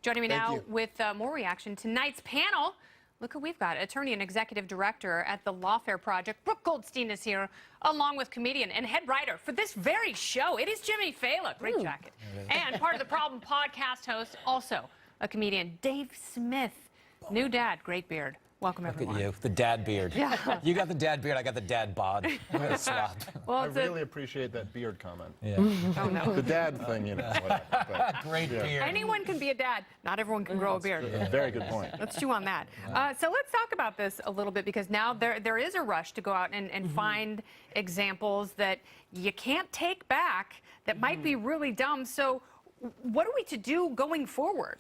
Joining me now with more reaction. Tonight's panel, look who we've got. Attorney and Executive Director at the Lawfare Project, Brooke Goldstein is here, along with comedian and head writer for this very show. It is Jimmy Fallon. Great jacket. And part of the Problem podcast host, also a comedian, Dave Smith. New dad, great beard. Welcome, everyone. Look at you, the dad beard. Yeah. You got the dad beard, I got the dad bod. I'm gonna swap. Well, I really appreciate that beard comment. Yeah. Oh, no. The dad thing, you know. Whatever, but, Great beard. Anyone can be a dad. Not everyone can grow a beard. Very good point. Let's chew on that. So let's talk about this a little bit, because now there is a rush to go out and find examples that you can't take back that might be really dumb. So what are we to do going forward?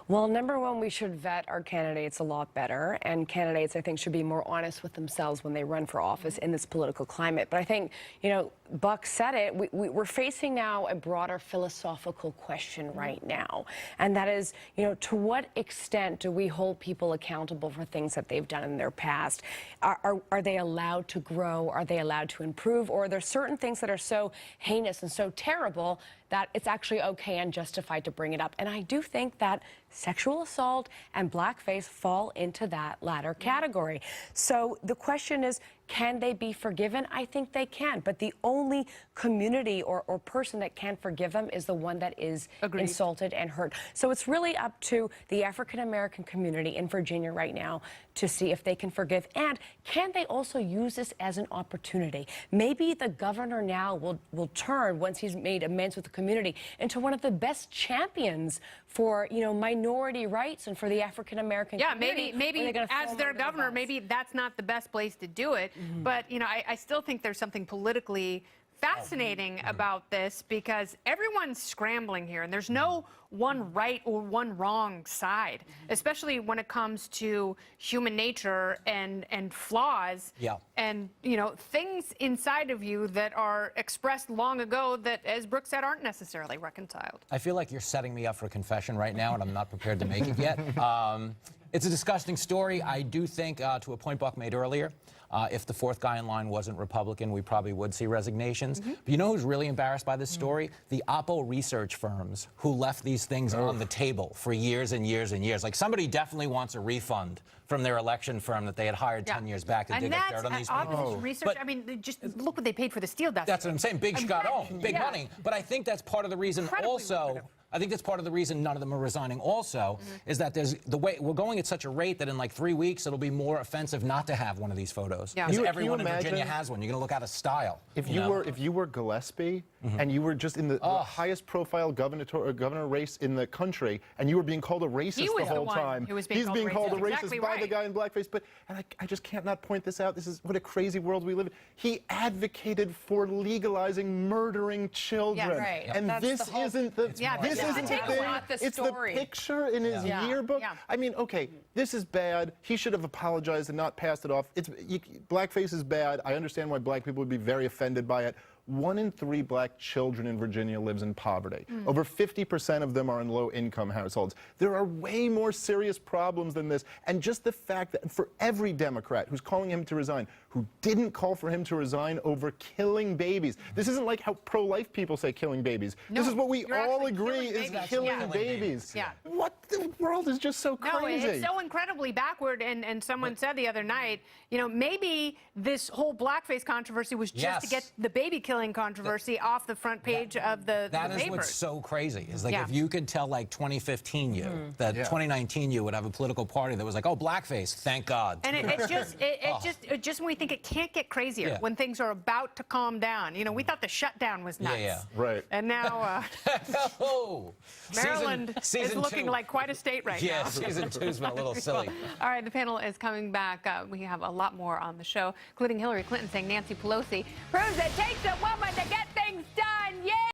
Well, number one, we should vet our candidates a lot better, and candidates, I think, should be more honest with themselves when they run for office in this political climate. But I think, you know, Buck said it, we're facing now a broader philosophical question right now, and that is, you know, to what extent do we hold people accountable for things that they've done in their past? Are they allowed to grow? Are they allowed to improve? Or are there certain things that are so heinous and so terrible that it's actually okay and justified to bring it up? And I do think that sexual assault and blackface fall into that latter category. So the question is, can they be forgiven? I think they can, but the only community or person that can forgive them is the one that is insulted and hurt. So it's really up to the African-American community in Virginia right now to see if they can forgive, and can they also use this as an opportunity? Maybe the governor now will turn, once he's made amends with the community, into one of the best champions for, you know, minority rights and for the African-American community. Maybe as their governor, maybe that's not the best place to do it. But, you know, I still think there's something politically fascinating about this, because everyone's scrambling here, and there's no one right or one wrong side, especially when it comes to human nature and flaws and, you know, things inside of you that are expressed long ago that, as Brooke said, aren't necessarily reconciled. I feel like you're setting me up for confession right now, and I'm not prepared to make it yet. It's a disgusting story. I do think, to a point Buck made earlier, if the fourth guy in line wasn't Republican, we probably would see resignations. But you know who's really embarrassed by this story? The Oppo research firms who left these things on the table for years and years and years. Like, somebody definitely wants a refund from their election firm that they had hired 10 years back to dig up dirt on these people. Research, I mean, just look what they paid for the steel dust. That's what I'm saying. Big Scott owned. Big money. But I think that's part of the reason also. I think that's part of the reason none of them are resigning also, is that there's the way we're going at such a rate that in like 3 weeks it'll be more offensive not to have one of these photos. Because everyone in Virginia has one. You're going to look out of style. If you were Gillespie and you were just in the highest profile governor race in the country, and you were being called a racist the whole time. He's being called a racist by the guy in blackface. But I just can't not point this out. This is what a crazy world we live in. He advocated for legalizing murdering children. And this isn't the this isn't the thing. It's the picture in his yearbook. I mean, okay, this is bad. He should have apologized and not passed it off. Blackface is bad. I understand why black people would be very offended by it. 1 in 3 black children in Virginia lives in poverty. Over 50% of them are in low-income households. There are way more serious problems than this. And just the fact that for every Democrat who's calling him to resign, who didn't call for him to resign over killing babies. This isn't like how pro-life people say killing babies. No, this is what we all agree is killing babies. What the world is just so crazy. No, it's so incredibly backward. And someone said the other night, you know, maybe this whole blackface controversy was just to get the baby killing controversy off the front page of the That is papers. what's so crazy. Is like if you could tell like 2015 you that 2019 you would have a political party that was like, oh, blackface, thank God. And it's just when we think it can't get crazier, when things are about to calm down. You know, we thought the shutdown was nuts. Right. And now Maryland is looking like quite a state right now. Yeah, season 2's been a little silly. All right, the panel is coming back. We have a lot more on the show, including Hillary Clinton saying Nancy Pelosi proves it takes a woman to get things done. Yeah!